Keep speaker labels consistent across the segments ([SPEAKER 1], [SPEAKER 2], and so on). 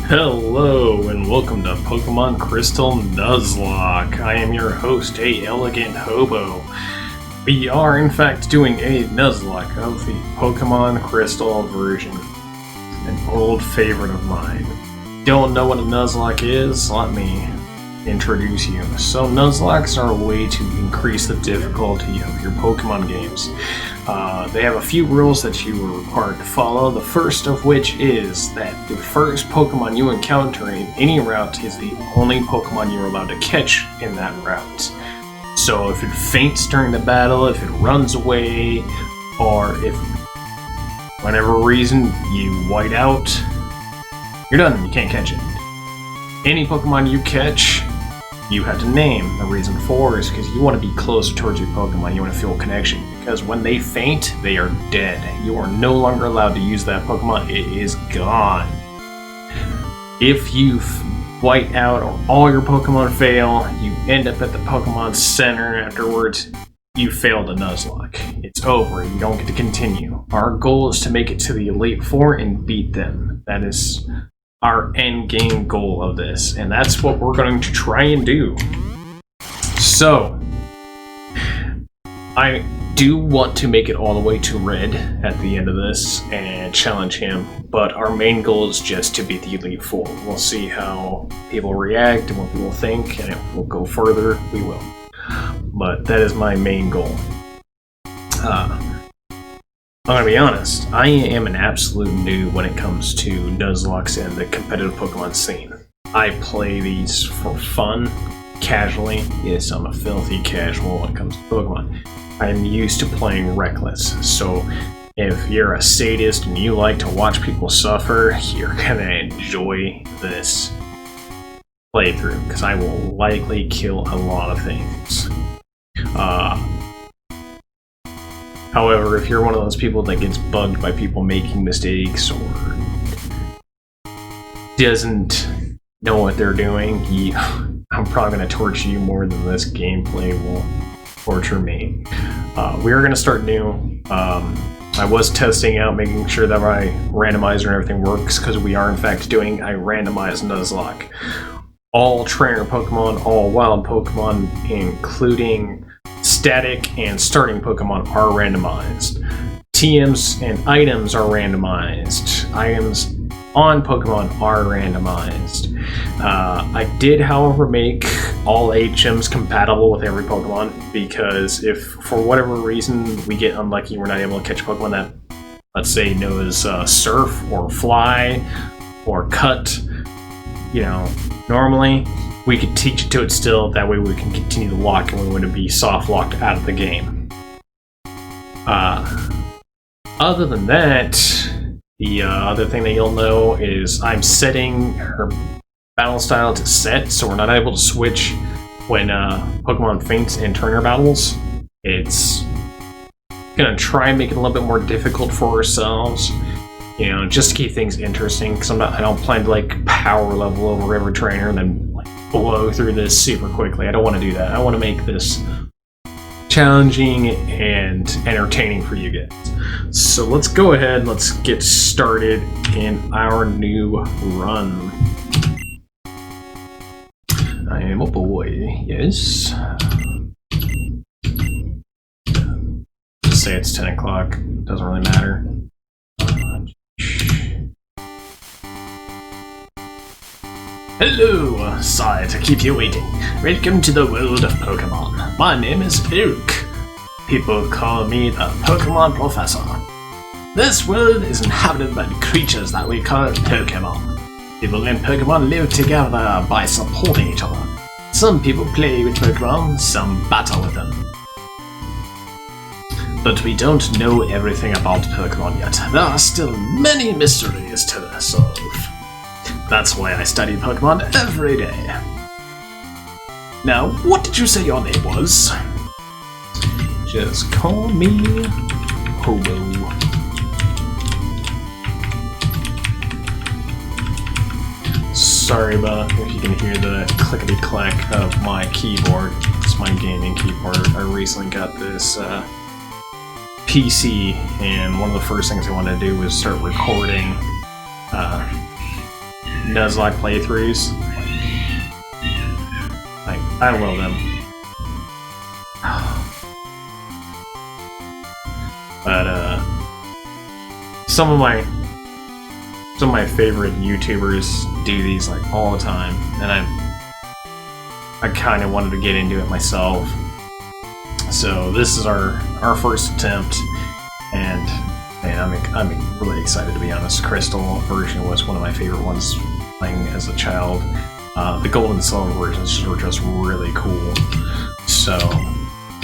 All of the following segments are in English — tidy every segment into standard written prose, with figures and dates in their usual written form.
[SPEAKER 1] Hello and welcome to Pokemon Crystal Nuzlocke. I am your host, An Elegant Hobo. We are in fact doing a Nuzlocke of the Pokemon Crystal version. An old favorite of mine. Don't know what a Nuzlocke is? Let me introduce you. So Nuzlockes are a way to increase the difficulty of your Pokemon games. They have a few rules that you are required to follow, the first of which is that the first Pokemon you encounter in any route is the only Pokemon you're allowed to catch in that route. So if it faints during the battle, if it runs away, or if for whatever reason you white out, you're done, you can't catch it. Any Pokemon you catch, you have to name. The reason for is because you want to be closer towards your Pokemon, you want to feel a connection. Because when they faint, they are dead. You are no longer allowed to use that Pokemon, it is gone. If you white out or all your Pokemon fail, you end up at the Pokemon Center afterwards, you failed a Nuzlocke. It's over, you don't get to continue. Our goal is to make it to the Elite Four and beat them. That is our end game goal of this, and that's what we're going to try and do. So, I do want to make it all the way to Red at the end of this and challenge him, but our main goal is just to beat the Elite Four. We'll see how people react and what people think, and if we'll go further, we will. But that is my main goal. I'm gonna be honest, I am an absolute noob when it comes to Nuzlockes and the competitive Pokemon scene. I play these for fun, casually. Yes, I'm a filthy casual when it comes to Pokemon. I'm used to playing reckless, so if you're a sadist and you like to watch people suffer, you're gonna enjoy this playthrough, because I will likely kill a lot of things. However, if you're one of those people that gets bugged by people making mistakes or doesn't know what they're doing, I'm probably going to torture you more than this gameplay will torture me. We are going to start new. I was testing out, making sure that my randomizer and everything works, because we are in fact doing a randomized Nuzlocke. All trainer Pokemon, all wild Pokemon, including static and starting Pokemon, are randomized. TMs and items are randomized. Items on Pokemon are randomized. I did, however, make all HMs compatible with every Pokemon, because if for whatever reason we get unlucky and we're not able to catch a Pokemon that, let's say, knows Surf or Fly or Cut, you know, normally we could teach it to it still, that way we can continue to lock and we wouldn't be soft locked out of the game. Other than that, the other thing that you'll know is I'm setting her battle style to set, so we're not able to switch when Pokemon faints in trainer battles. It's gonna try and make it a little bit more difficult for ourselves, you know, just to keep things interesting, because I don't plan to like power level over every trainer and then like blow through this super quickly. I don't want to do that. I want to make this challenging and entertaining for you guys. So let's go ahead, let's get started in our new run. I am a boy, yes. Just say it's 10 o'clock, doesn't really matter. Hello, sorry to keep you waiting. Welcome to the world of Pokemon. My name is Eric. People call me the Pokemon Professor. This world is inhabited by creatures that we call Pokemon. People and Pokemon live together by supporting each other. Some people play with Pokemon, some battle with them. But we don't know everything about Pokemon yet. There are still many mysteries to solve. That's why I study Pokemon every day. Now, what did you say your name was? Just call me Hobo. Sorry about if you can hear the clickety-clack of my keyboard. It's my gaming keyboard. I recently got this PC, and one of the first things I wanted to do was start recording Nuzlocke playthroughs. I love them. But some of my favorite YouTubers do these like all the time, and I kind of wanted to get into it myself. So this is our first attempt, and man, I'm really excited, to be honest. Crystal version was one of my favorite ones playing as a child. The gold and silver versions were just really cool. So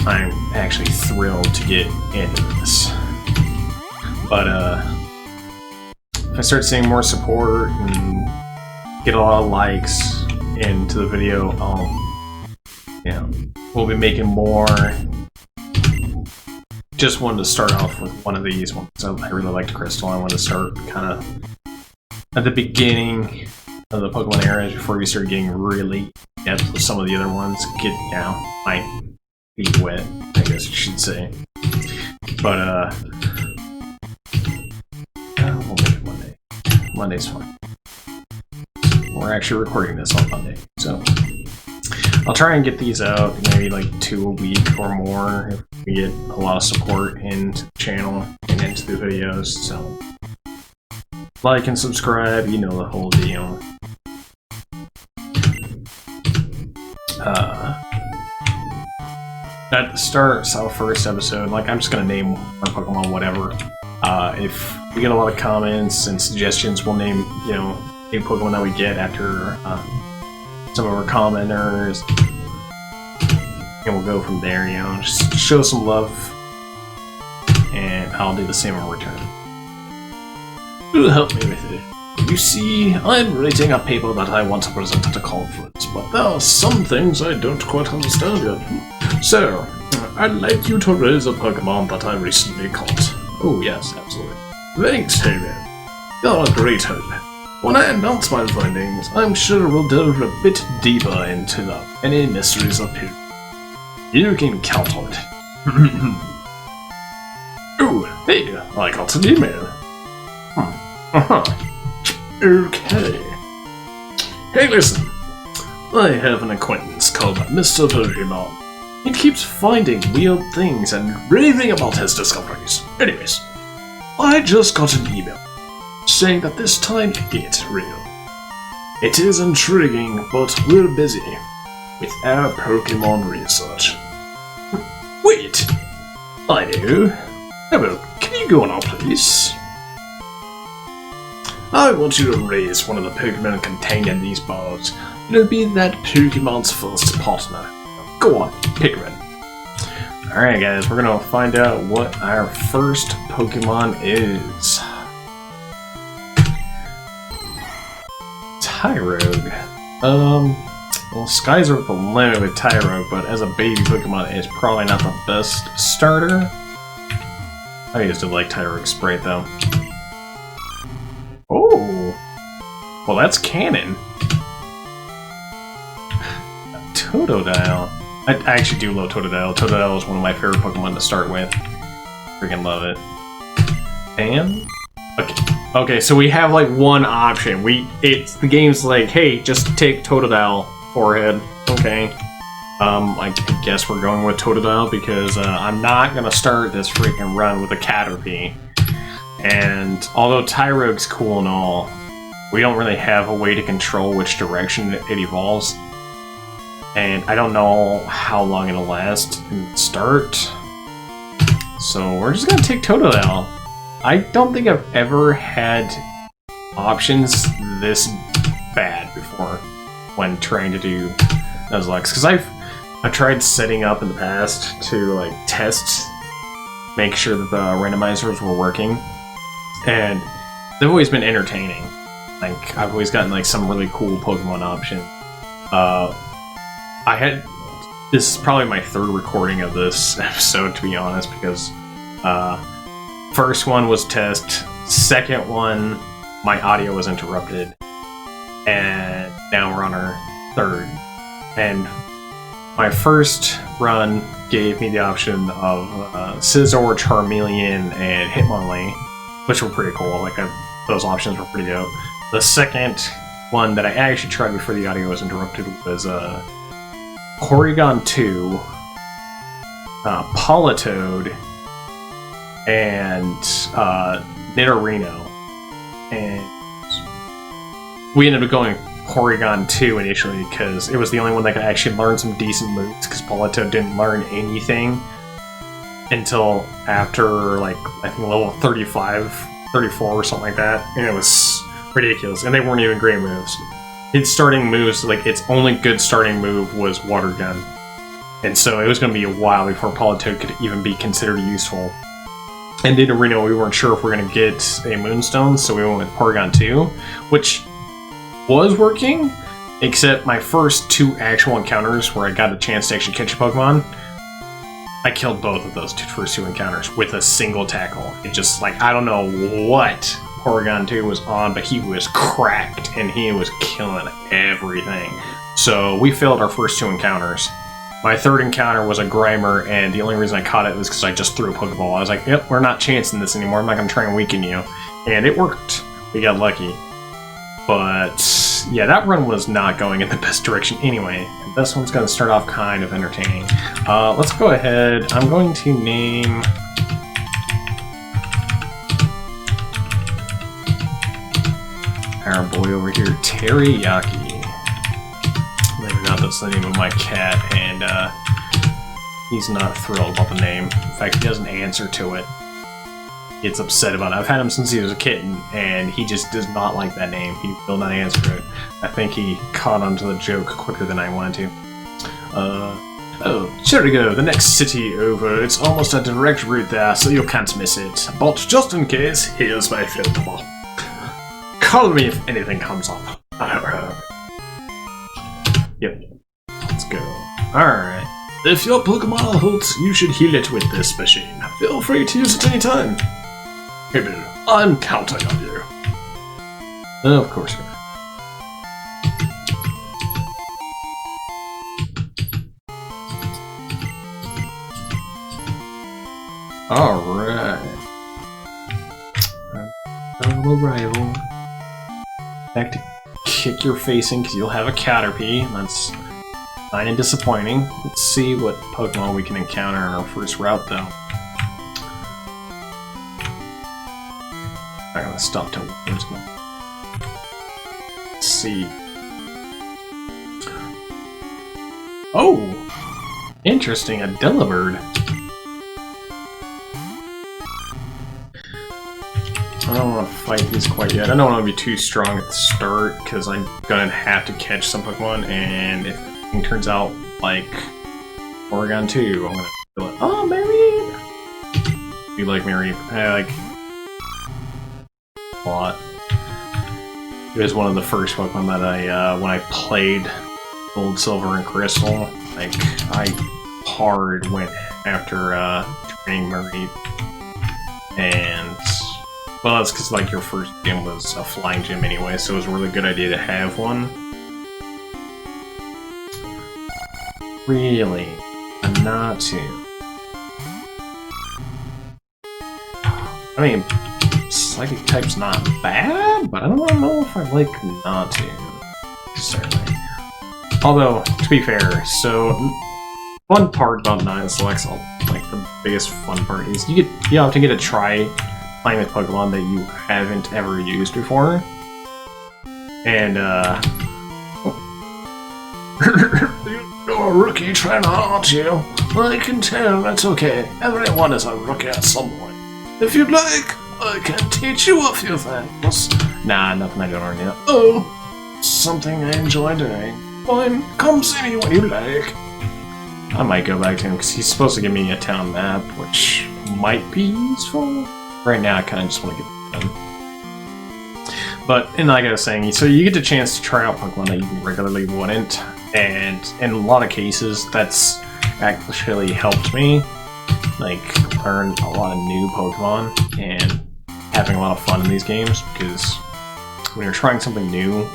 [SPEAKER 1] I'm actually thrilled to get into this. But if I start seeing more support and get a lot of likes into the video, we'll be making more. Just wanted to start off with one of these ones. I really liked Crystal. I wanted to start kind of at the beginning of the Pokemon era before we started getting really depth with some of the other ones. My feet wet, I guess you should say. But we'll make it Monday. Monday's fine. We're actually recording this on Monday, so I'll try and get these out maybe like 2 a week or more if we get a lot of support into the channel and into the videos. So like and subscribe, you know the whole deal. At the start, so first episode, like I'm just gonna name our Pokemon whatever. If we get a lot of comments and suggestions, we'll name a Pokemon that we get after some of our commenters, and we'll go from there. Just show some love, and I'll do the same in return. Who'll help me with it? You see, I'm writing a paper that I want to present at a conference, but there are some things I don't quite understand yet. So, I'd like you to raise a Pokemon that I recently caught. Oh yes, absolutely. Thanks, David. You're a great hope. When I announce my findings, I'm sure we'll delve a bit deeper into any mysteries of Pooh. You can count on it. Oh, hey, I got an email. Okay. Hey, listen. I have an acquaintance called Mr. Pokemon. He keeps finding weird things and raving about his discoveries. Anyways, I just got an email saying that this time it's real. It is intriguing, but we're busy with our Pokemon research. Wait! I know. Hello, can you go on, please? I want you to raise one of the Pokemon contained in these bars. It'll be that Pokemon's first partner. Go on, pick one. Alright guys, we're gonna find out what our first Pokemon is. Tyrogue. Well, skies are the limit with Tyrogue, but as a baby Pokemon, it's probably not the best starter. I used to like Tyrogue Sprite though. Oh! Well, that's canon. Totodile. I actually do love Totodile. Totodile is one of my favorite Pokemon to start with. Freaking love it. And okay, so we have like one option. The game's like, hey, just take Totodile, forehead. Okay. I guess we're going with Totodile because I'm not gonna start this freaking run with a Caterpie. And although Tyrogue's cool and all, we don't really have a way to control which direction it evolves. And I don't know how long it'll last in the start. So we're just gonna take Totodile. I don't think I've ever had options this bad before when trying to do Nuzlocke. Because I've tried setting up in the past to like test, make sure that the randomizers were working. And they've always been entertaining. Like, I've always gotten like some really cool Pokemon option. This is probably my third recording of this episode, to be honest, because first one was test, second one, my audio was interrupted, and now we're on our third. And my first run gave me the option of Scizor, Charmeleon, and Hitmonlee, which were pretty cool. Like, those options were pretty dope. The second one that I actually tried before the audio was interrupted was Porygon 2, Politoed, and Nidorino. And we ended up going Porygon 2 initially because it was the only one that could actually learn some decent moves, because Politoed didn't learn anything until after, like, I think level 35, 34 or something like that, and it was ridiculous, and they weren't even great moves. Its starting moves, like, its only good starting move was Water Gun, and so it was going to be a while before Politoed could even be considered useful. And Nidorino, we weren't sure if we were going to get a Moonstone, so we went with Porygon 2, which was working, except my first 2 actual encounters where I got a chance to actually catch a Pokemon, I killed both of those first 2 encounters with a single tackle. It just, like, I don't know what Porygon 2 was on, but he was cracked, and he was killing everything. So we failed our first 2 encounters. My third encounter was a Grimer, and the only reason I caught it was because I just threw a Pokeball. I was like, yep, we're not chancing this anymore, I'm not going to try and weaken you. And it worked. We got lucky. But, yeah, that run was not going in the best direction anyway. And this one's going to start off kind of entertaining. Let's go ahead. I'm going to name... our boy over here, Teriyaki. Maybe not, that's the name of my cat, and he's not thrilled about the name. In fact, he doesn't answer to it. He gets upset about it. I've had him since he was a kitten, and he just does not like that name. He will not answer to it. I think he caught on to the joke quicker than I wanted to. Oh, sure to go. The next city over. It's almost a direct route there, so you can't miss it. But just in case, here's my phone number. Call me if anything comes up. Yep. Let's go. Alright. If your Pokemon are hurt, you should heal it with this machine. Feel free to use it anytime. Hey, Bill, I'm counting on you. Of course, sir. Alright. Arrival. Back to kick your face in because you'll have a Caterpie. That's kind of disappointing. Let's see what Pokemon we can encounter on our first route, though. I'm gonna stop to let's see. Oh! Interesting, a Delibird. I don't want to fight these quite yet. I don't want to be too strong at the start, because I'm gonna have to catch some Pokemon, and if everything turns out like Porygon 2, I'm gonna feel it. Oh, Mareep! You like Mareep? I like a lot. It was one of the first Pokemon that I, when I played Gold, Silver, and Crystal, like, I hard went after training Mareep. And well, that's because, like, your first gym was a flying gym anyway, so it was a really good idea to have one. Really? A Natu. I mean, Psychic type's not bad, but I don't know if I like Natu. Certainly. Although, to be fair, so fun part about Nuzlocke, like the biggest fun part is you have to get to try playing with Pokemon that you haven't ever used before. And, you're a rookie trainer, aren't you? I can tell, that's okay. Everyone is a rookie at some point. If you'd like, I can teach you a few things. Nah, nothing I don't already know. Oh, something I enjoy doing. Fine, come see me when you like. I might go back to him, because he's supposed to give me a town map, which might be useful. Right now, I kind of just want to get it done. But, and like I was saying, so you get the chance to try out Pokemon that you regularly wouldn't, and in a lot of cases, that's actually helped me, like, learn a lot of new Pokemon, and having a lot of fun in these games, because when you're trying something new,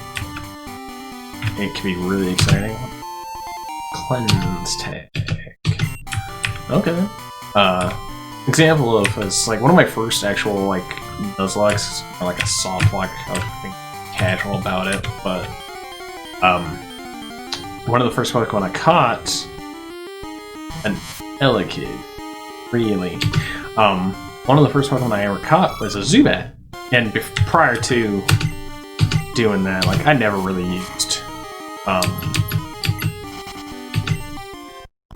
[SPEAKER 1] it can be really exciting. Cleanse tag. Okay. Example of is like one of my first actual like Nuzlockes, like a soft lock, I think casual about it, but one of the first Pokemon I caught, an Elegant, really. One of the first Pokemon I ever caught was a Zubat, and prior to doing that, like, I never really used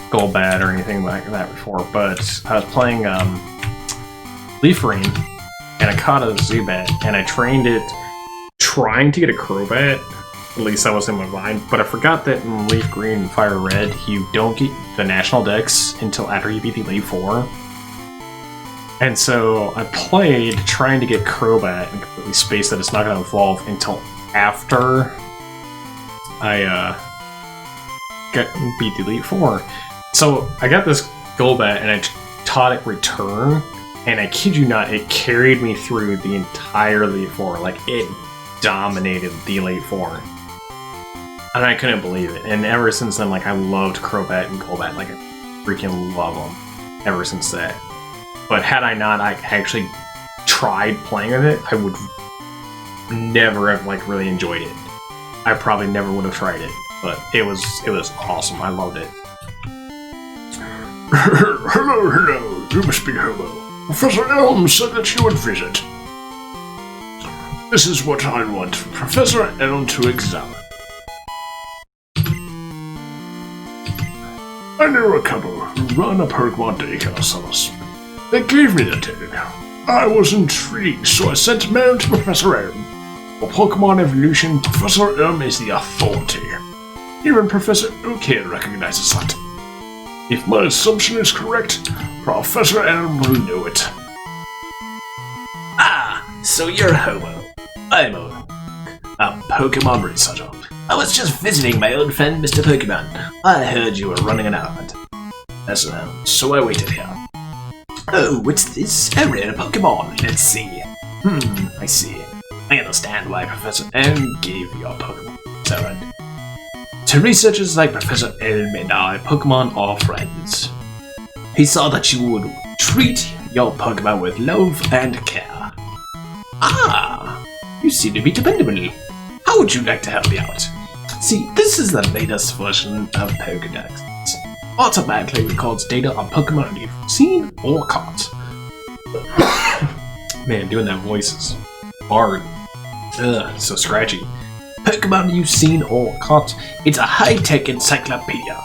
[SPEAKER 1] Golbat or anything like that before, but I was playing Leaf Rain, and I caught a Zubat, and I trained it trying to get a Crobat. At least that was in my mind, but I forgot that in Leaf Green and Fire Red, you don't get the National Dex until after you beat the Elite Four. And so I played trying to get Crobat and completely spaced that it's not going to evolve until after I beat the Elite Four. So I got this Golbat and I taught it Return, and I kid you not, it carried me through the entire Elite Four. Like, it dominated the Elite Four. And I couldn't believe it. And ever since then, like, I loved Crobat and Golbat. Like, I freaking love them ever since that. But had I not actually tried playing with it, I would never have, like, really enjoyed it. I probably never would have tried it. But it was awesome. I loved it.
[SPEAKER 2] Hello. You must be Hobo. Professor Elm said that you would visit. This is what I want Professor Elm to examine. I know a couple who run a Pokemon daycare service. They gave me the ticket. I was intrigued, so I sent a mail to Professor Elm. For Pokemon evolution, Professor Elm is the authority. Even Professor OK recognizes that. If my assumption is correct, Professor Elm will know it.
[SPEAKER 3] Ah, so you're Hobo. I'm a Pokemon researcher. I was just visiting my old friend Mr. Pokemon. I heard you were running an errand. That's so I waited here. Oh, what's this? A rare Pokemon. Let's see. I see. I understand why Professor Elm gave your Pokemon this errand. To researchers like Professor Elm and I, Pokemon are friends. He saw that you would treat your Pokemon with love and care. Ah, you seem to be dependable. How would you like to help me out? See, this is the latest version of Pokédex. It automatically records data on Pokemon you've seen or caught.
[SPEAKER 1] Man, doing that voice is hard. Ugh, so scratchy.
[SPEAKER 3] Pokemon you've seen or caught. It's a high-tech encyclopedia.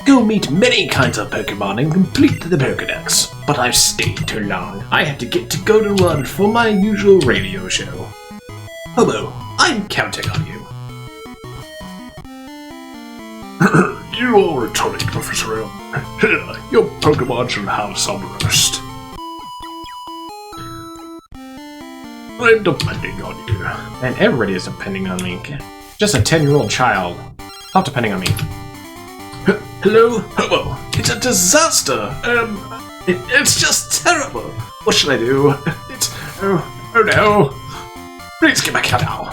[SPEAKER 3] Go meet many kinds of Pokemon and complete the Pokédex. But I've stayed too long. I have to go to run for my usual radio show. Hobo, I'm counting on you.
[SPEAKER 2] You are returning, Professor Elm. Here, your Pokemon should have some rest. I'm depending on you.
[SPEAKER 1] And everybody is depending on me. Just a 10-year-old child. Not depending on me.
[SPEAKER 2] Hello, Hobo. It's a disaster. It's just terrible. What should I do? Oh no. Please get back here now.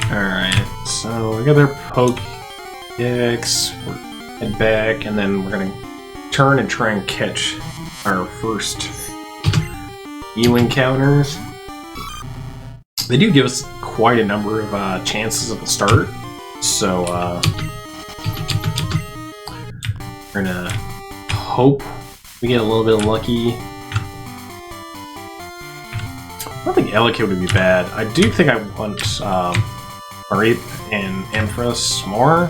[SPEAKER 1] Alright, so we got our Pokédex. We're head back, and then we're gonna turn and try and catch our first few encounters. They do give us quite a number of chances at the start, so we're gonna hope we get a little bit lucky. I don't think Elegant would be bad. I do think I want Mareep and Empress more.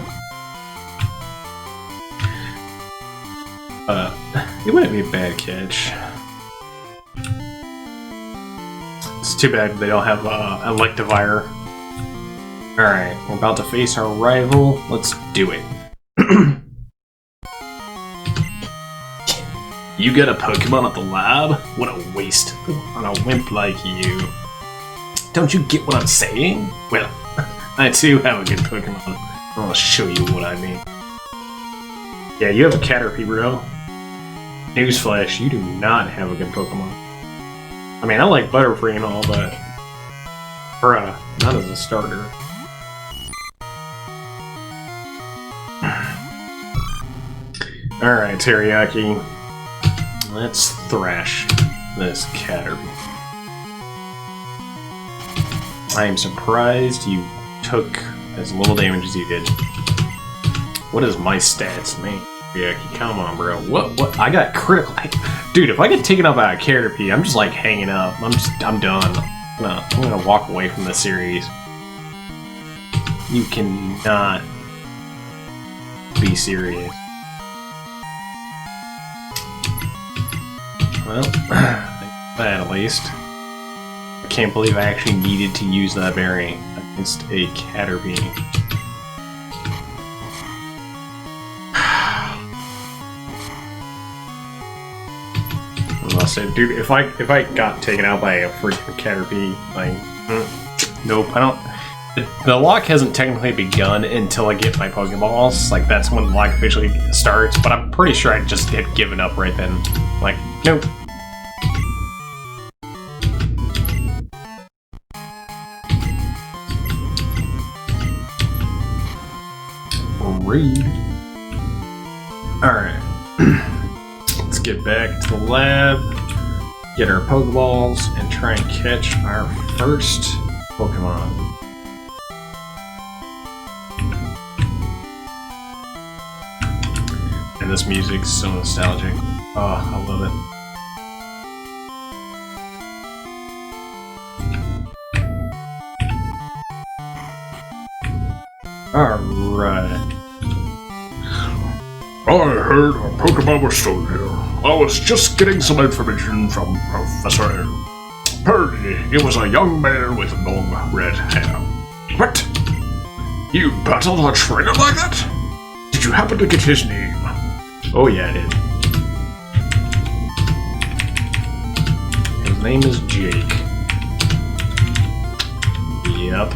[SPEAKER 1] It wouldn't be a bad catch. It's too bad they don't have Electivire. Alright, we're about to face our rival. Let's do it.
[SPEAKER 3] You got a Pokemon at the lab? What a waste on a wimp like you. Don't you get what I'm saying?
[SPEAKER 1] Well, I too have a good Pokemon. I'll show you what I mean. Yeah, you have a Caterpie, bro. Newsflash, you do not have a good Pokemon. I mean, I like Butterfree and all, but... not as a starter. Alright, Teriyaki. let's thrash this Caterpie. I am surprised you took as little damage as you did. What is my stats, man? Yeah, come on, bro. What? I got critical. Dude, if I get taken out by a Caterpie, I'm just like hanging up. I'm done. I'm gonna walk away from the series. You cannot be serious. Well, that at least. I can't believe I actually needed to use that berry against a Caterpie. I'll say, dude, if I got taken out by a freaking Caterpie, like, nope, I don't. The lock hasn't technically begun until I get my Pokeballs. Like, that's when the lock officially starts. But I'm pretty sure I just had given up right then. Like, nope. Rude. Alright. Let's get back to the lab, get our Pokeballs, and try and catch our first Pokemon. And this music's so nostalgic. Oh, I love it. Alright.
[SPEAKER 2] I heard a Pokemon was stolen here. I was just getting some information from Professor N. Apparently, he was a young man with long red hair. What? You battled a trainer like that? Did you happen to get his name?
[SPEAKER 1] Oh yeah, I did. His name is Jake. Yep.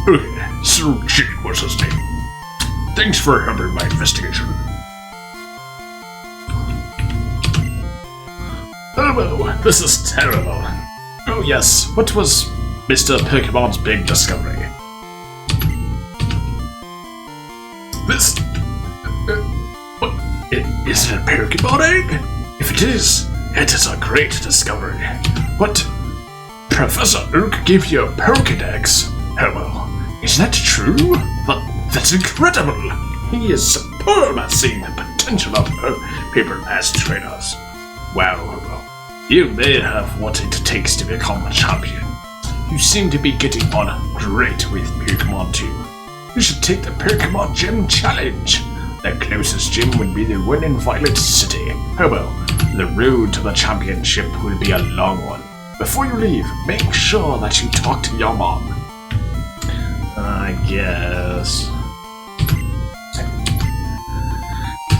[SPEAKER 2] Okay, so Jake was his name. Thanks for helping my investigation.
[SPEAKER 3] Oh, this is terrible. Oh yes, what was Mr. Pokemon's big discovery?
[SPEAKER 2] This... what? Is it a Pokemon egg? If it is a great discovery. What? Professor Oak gave you a Pokedex? Hello, is that true? That's incredible! He is superb at seeing the potential of people as trainers. Wow, you may have what it takes to become a champion. You seem to be getting on great with Pokemon too. You should take the Pokemon Gym Challenge. The closest gym would be the one in Violet City. Hobo, the road to the championship will be a long one. Before you leave, make sure that you talk to your mom.
[SPEAKER 1] I guess.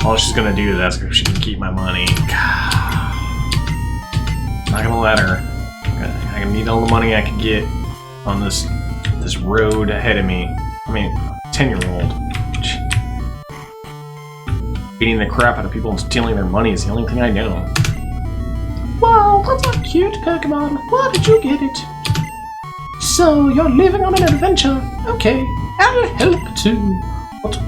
[SPEAKER 1] All she's gonna do is ask if she can keep my money. Not gonna let her. I need all the money I can get on this road ahead of me. I mean, 10-year-old. Beating the crap out of people and stealing their money is the only thing I know.
[SPEAKER 4] Wow, that's a cute Pokemon. Where did you get it? So, you're leaving on an adventure. Okay, I'll help too.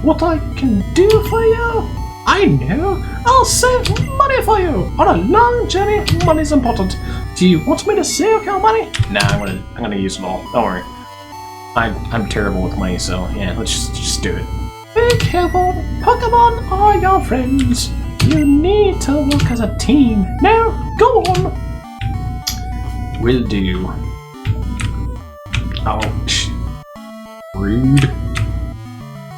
[SPEAKER 4] What I can do for you? I know. I'll save money for you. On a long journey, money's important. Do you want me to save your money?
[SPEAKER 1] Nah, I'm gonna use it all. Don't worry. I'm terrible with money, so yeah, let's just do it.
[SPEAKER 4] Be careful. Pokemon are your friends. You need to work as a team. Now, go on.
[SPEAKER 1] Will do. Ouch. Rude.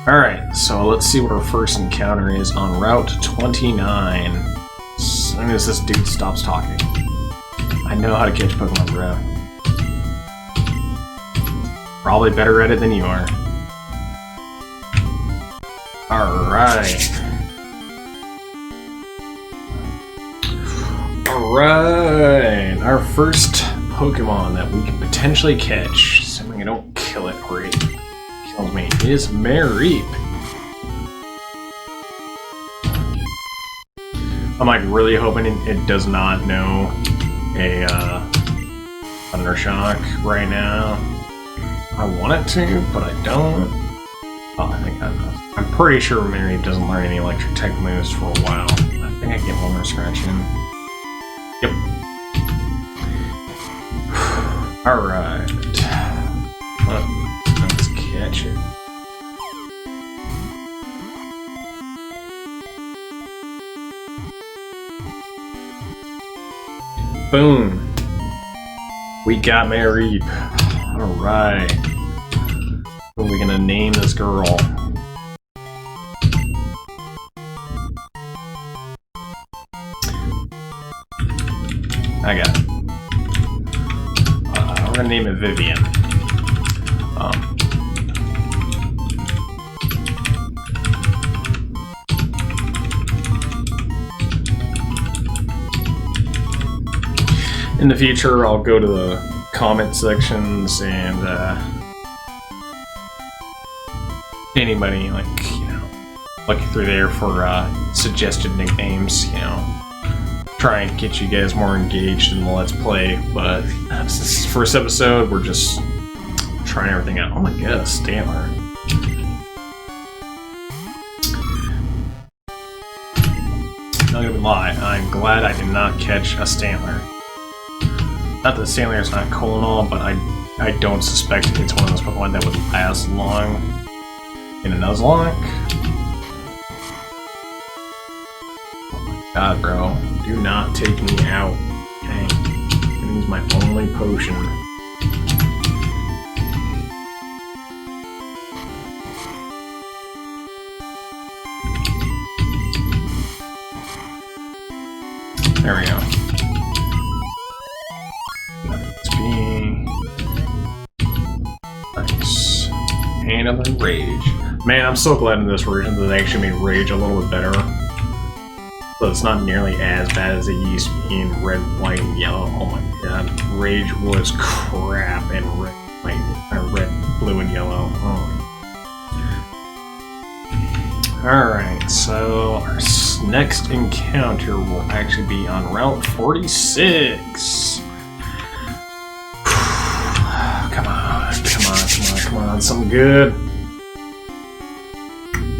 [SPEAKER 1] Alright, so let's see what our first encounter is on Route 29. As soon as this dude stops talking. I know how to catch Pokemon, bro. Probably better at it than you are. Alright. Alright, our first Pokemon that we can potentially catch, assuming I don't kill it or it kills me, is Mareep. I'm like really hoping it does not know a Thundershock right now. I want it to, but I don't. Oh, I think I know. I'm pretty sure Mareep doesn't learn any electric tech moves for a while. I think think I can get one more scratch in. Yep. Alright. Let's catch it. Boom. We got married. Alright. What are we gonna name this girl? I got it. We're gonna name it Vivian. In the future, I'll go to the comment sections and anybody, like, you know, looking through there for suggested nicknames, you know, try and get you guys more engaged in the Let's Play. But since this is the first episode, we're just trying everything out. Oh my god, Stantler. Not gonna lie, I'm glad I did not catch a Stantler. Not that Stantler is not cool and all, but I don't suspect it's one of those Pokemon that would last long in a Nuzlocke. Oh my god, bro. Do not take me out. Okay. It means my only potion. There we go. Let's be nice. Handling Rage. Man, I'm so glad in this version that they actually made Rage a little bit better. But it's not nearly as bad as it used to be in Red, White, and Yellow. Oh my god. Rage was crap in Red, White, or Red, Blue, and Yellow. Oh. Alright, so our next encounter will actually be on Route 46. Come on, something good.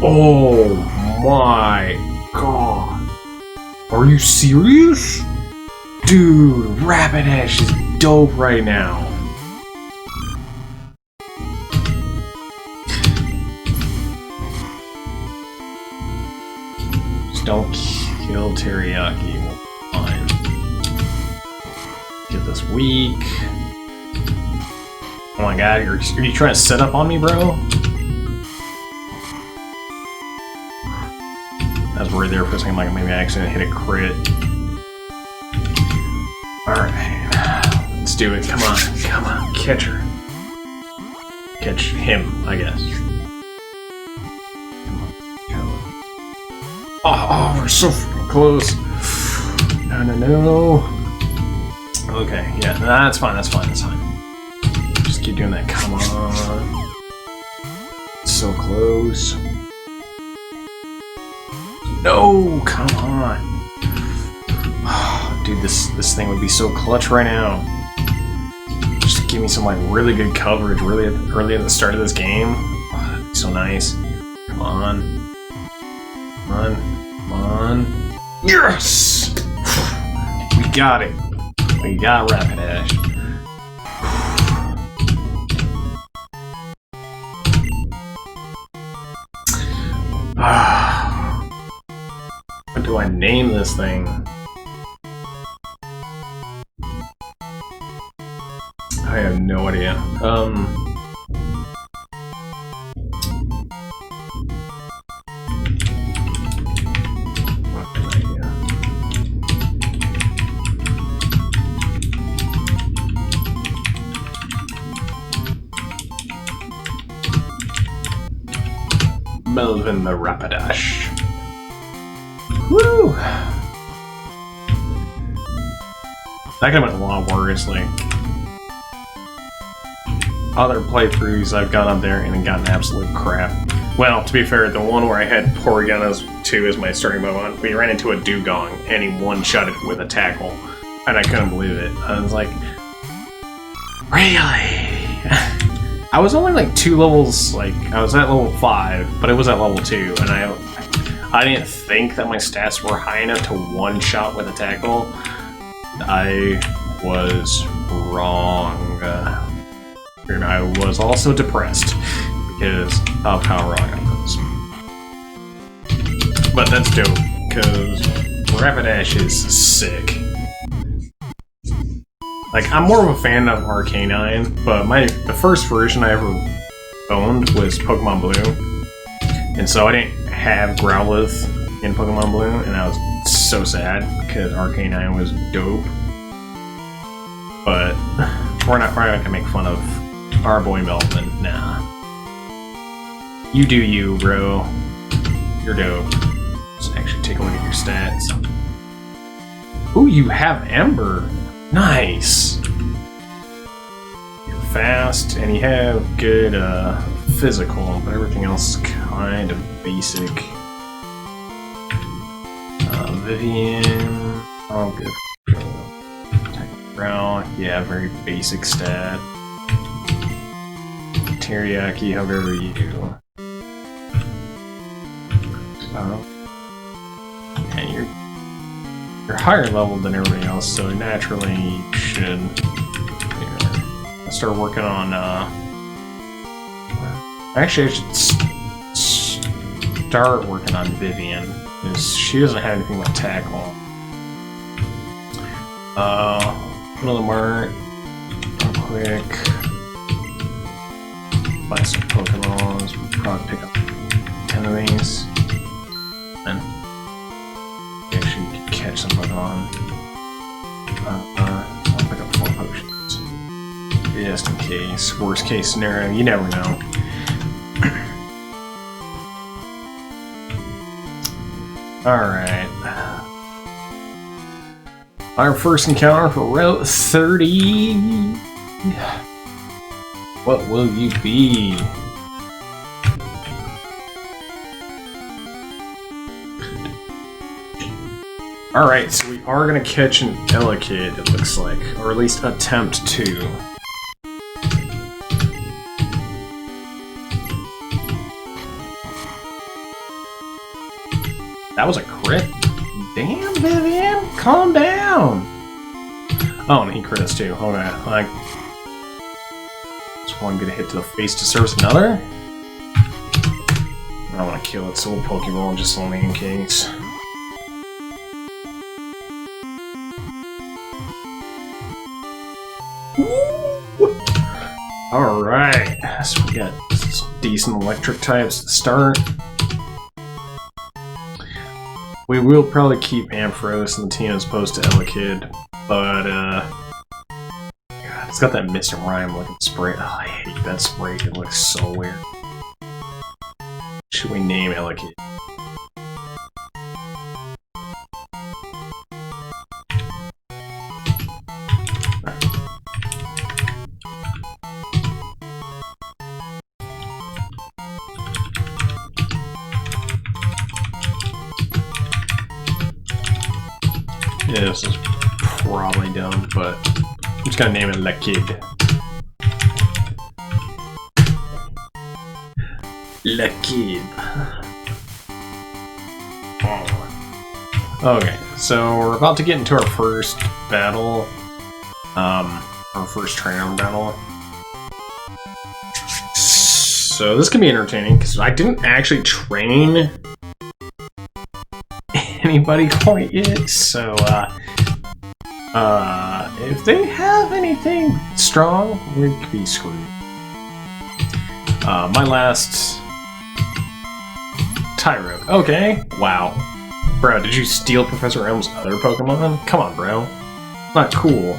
[SPEAKER 1] Oh my god. Are you serious? Dude, Rapidash is dope right now. Just don't kill Teriyaki. Fine. Get this weak. Oh my god, are you trying to set up on me, bro? I was worried there for a second, like maybe I accidentally hit a crit. Alright, let's do it. Come on, catch her. Catch him, I guess. Oh, we're so freaking close. No. Okay, yeah, that's fine. Just keep doing that. Come on. So close. No, come on. Oh, dude, this thing would be so clutch right now. Just give me some like really good coverage really early at the start of this game. Oh, that'd be so nice. Come on. Yes! We got it. We got Rapidash. What do I name this thing? I have no idea. Melvin the Rapidash. Woo! That could have been a lot worse, like other playthroughs I've gone up there and then gotten absolute crap. Well, to be fair, the one where I had Porygon 2 as my starting Pokemon, we ran into a Dugong and he one-shot it with a tackle. And I couldn't believe it. I was like, really? I was only like 2 levels, like, I was at level 5, but it was at level 2, and I didn't think that my stats were high enough to one-shot with a tackle. I was wrong. And I was also depressed because of how wrong I was. But that's dope, because Rapidash is sick. Like, I'm more of a fan of Arcanine, but the first version I ever owned was Pokemon Blue. And so I didn't have Growlithe in Pokemon Blue, and I was so sad, because Arcanine was dope. But we're not gonna make fun of our boy Melvin. Nah. You do you, bro. You're dope. Let's actually take a look at your stats. Ooh, you have Ember. Nice. You're fast, and you have good physical, but everything else is kind of basic. Vivian. Oh, good. Brown. Yeah, very basic stat. Teriyaki, however you do. And you're higher level than everybody else, so naturally you should start working on. Actually, I should start working on Vivian, because she doesn't have anything but tackle. Go to the mart real quick. Buy some Pokemons. We'll probably pick up 10 of these. And actually catch some Pokemon. I'll pick up 4 potions. Just in case. Worst case scenario, you never know. Alright. Our first encounter for Route 30. What will you be? Alright, so we are gonna catch an Elekid, it looks like. Or at least attempt to. That was a crit? Damn, Vivian! Calm down! Oh, and he crit us too. Okay, like... Just one good hit to the face deserves another? I want to kill it, so we'll Pokeball just only in case. Alright, so we got some decent electric types to start. We will probably keep Ampharos and the team as opposed to Elekid, but God, it's got that Mr. Rhyme looking spray. Oh, I hate that spray, it looks so weird. Should we name Elekid? Yeah, this is probably dumb, but I'm just gonna name it Lekid. Lekid. Okay, so we're about to get into our first battle. Our first trainer battle. So this can be entertaining, because I didn't actually train anybody quite yet, so if they have anything strong, we could be screwed. My last Tyrogue. Okay, wow. Bro, did you steal Professor Elm's other Pokemon? Come on, bro. Not cool.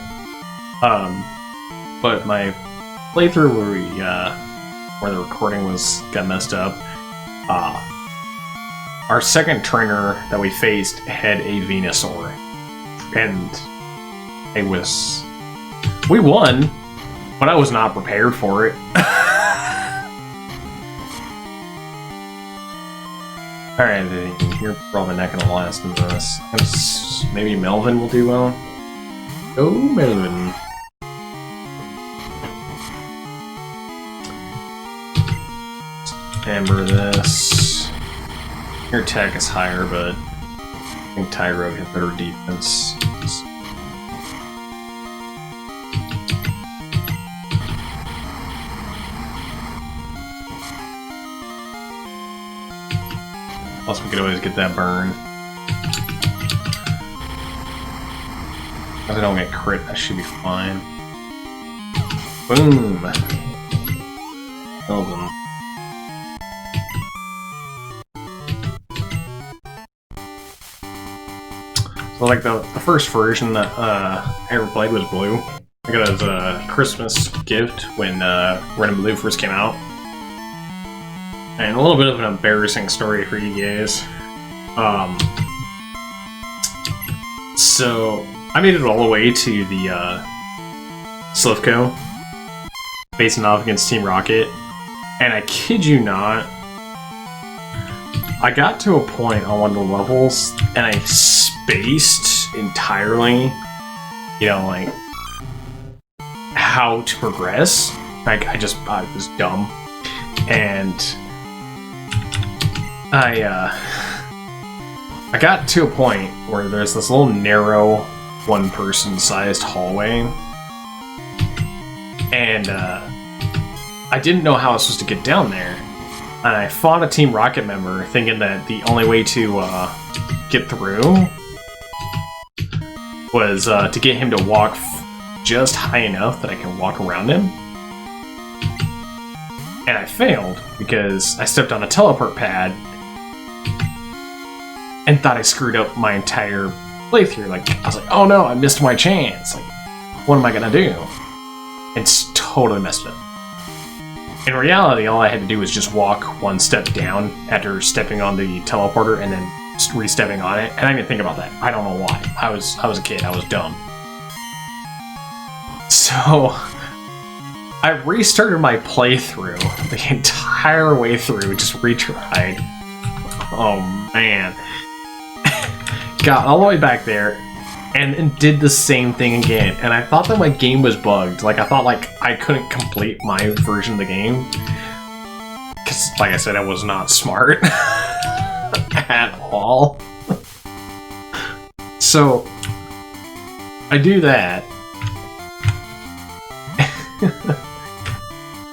[SPEAKER 1] But my playthrough where the recording got messed up, our second trainer that we faced had a Venusaur, and we won, but I was not prepared for it. Alright, you're probably not gonna last in this. Maybe Melvin will do well. Go Melvin. Amber this. Your attack is higher, but I think Tyro has better defense. Plus, we could always get that burn. If I don't get crit, that should be fine. Boom! Killed him. So, like, the first version that I ever played was Blue. I got it as a Christmas gift when Red and Blue first came out. And a little bit of an embarrassing story for you guys. So, I made it all the way to the Slivko, facing off against Team Rocket, and I kid you not, I got to a point on one of the levels, and I spaced entirely, you know, like, how to progress. Like, I was dumb, and I got to a point where there's this little narrow, one-person-sized hallway, and I didn't know how I was supposed to get down there, and I fought a Team Rocket member thinking that the only way to get through was to get him to walk just high enough that I can walk around him. And I failed because I stepped on a teleport pad and thought I screwed up my entire playthrough. Like, I was like, oh no, I missed my chance. Like, what am I gonna do? It's totally messed up. In reality, all I had to do was just walk one step down after stepping on the teleporter and then re-stepping on it, and I didn't think about that. I don't know why. I was a kid. I was dumb. So I restarted my playthrough the entire way through, just retried. Oh man. Got all the way back there and did the same thing again. And I thought that my game was bugged. Like, I thought like I couldn't complete my version of the game. Because, like I said, I was not smart at all. So I do that.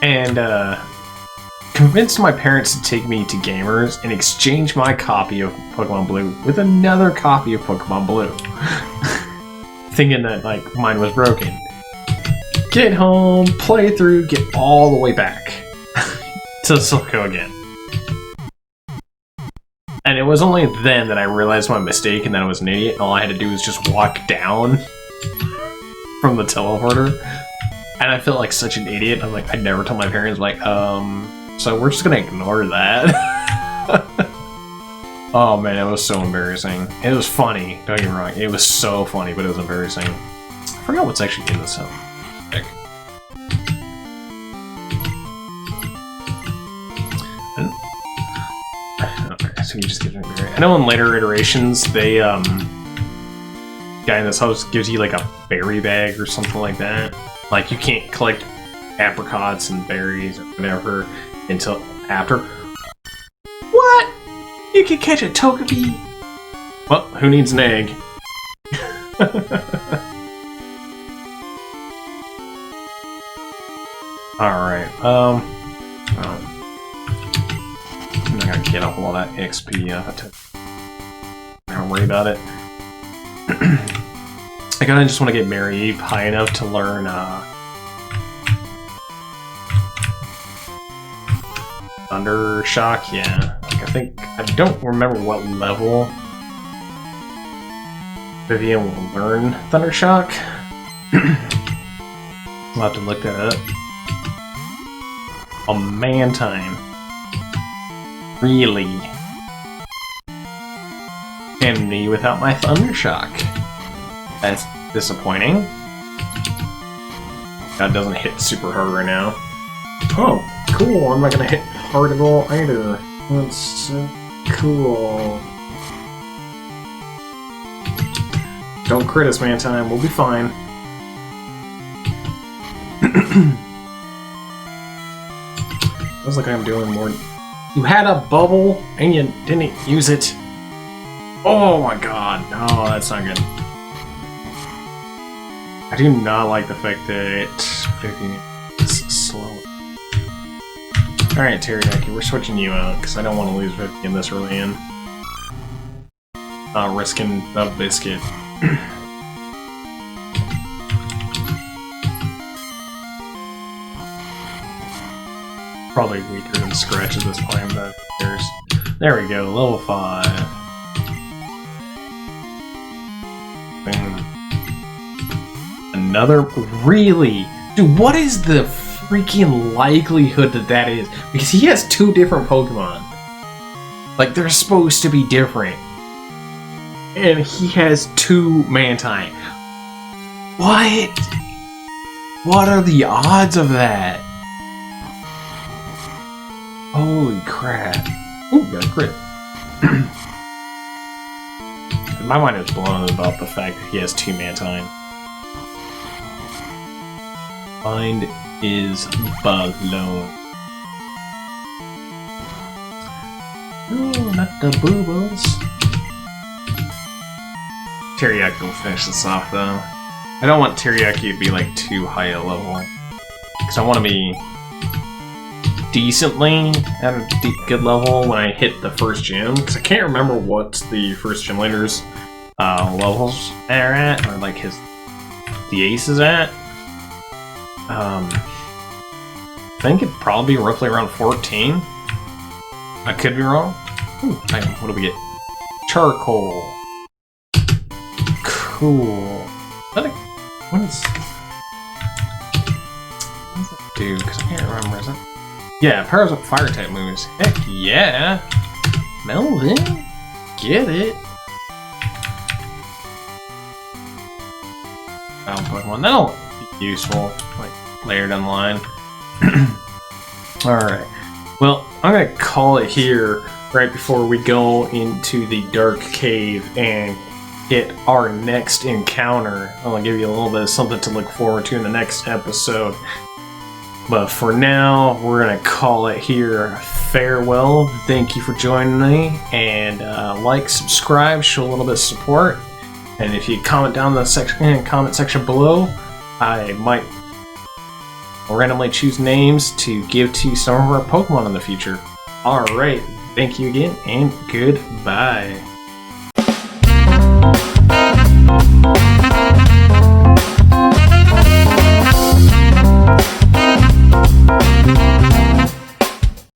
[SPEAKER 1] And convinced my parents to take me to Gamers and exchange my copy of Pokemon Blue with another copy of Pokemon Blue. Thinking that, like, mine was broken. Get home, play through, get all the way back to Silco again. And it was only then that I realized my mistake and that I was an idiot, and all I had to do was just walk down from the teleporter. And I felt like such an idiot. I'm like, I never told my parents, like, so we're just gonna ignore that. Oh man, it was so embarrassing. It was funny, don't get me wrong. It was so funny, but it was embarrassing. I forgot what's actually in this deck. Okay, so you just give me berry. I know in later iterations, they, guy in this house gives you like a berry bag or something like that. Like, you can't collect apricots and berries or whatever until after. What? You can catch a Togepi? Well, who needs an egg? Alright, I'm not gonna get off all that XP. I don't worry about it. I kinda just want to get Mary Eve high enough to learn, Thunder Shock, yeah. Like, I don't remember what level Vivian will learn Thunder Shock. I'll have to look that up. Oh man time. Really? And me without my Thunder Shock. That's disappointing. That doesn't hit super hard right now. Oh, cool. I'm not gonna hit hard at all either. That's so cool. Don't crit us, man time. We'll be fine. Feels like I'm doing more You had a bubble and you didn't use it. Oh my god. Oh, that's not good. I do not like the fact that it's slow. Alright, Teriyaki, we're switching you out because I don't want to lose Vicky in this early in. Risking the biscuit. Probably weaker than Scratch at this point, but there we go, level 5. Boom. Another, really? Dude, what is the freaking likelihood that is? Because he has 2 different Pokemon. Like, they're supposed to be different. And he has 2 Mantine. What? What are the odds of that? Holy crap. Ooh, got a crit. My mind is blown about the fact that he has 2 Mantine. Mind is blown. Ooh, not the boobos. Teriyaki will finish this off though. I don't want Teriyaki to be like too high a level. Because I want to be decently at a good level when I hit the first gym. Because I can't remember what the first gym leader's levels are at, or like the ace is at. I think it'd probably be roughly around 14. I could be wrong. Ooh, hang on, what do we get? Charcoal. Cool. What does that do? Because I can't remember, is it? Yeah, powers up fire type moves. Heck yeah! Melvin! Get it! Battle Pokemon. That'll be useful, like, later down the line. Alright. Well, I'm gonna call it here right before we go into the Dark Cave and get our next encounter. I'm gonna give you a little bit of something to look forward to in the next episode. But for now, we're gonna call it here. Farewell. Thank you for joining me, and like, subscribe, show a little bit of support. And if you comment down in the comment section below, I might randomly choose names to give to some of our Pokemon in the future. Alright, thank you again, and goodbye.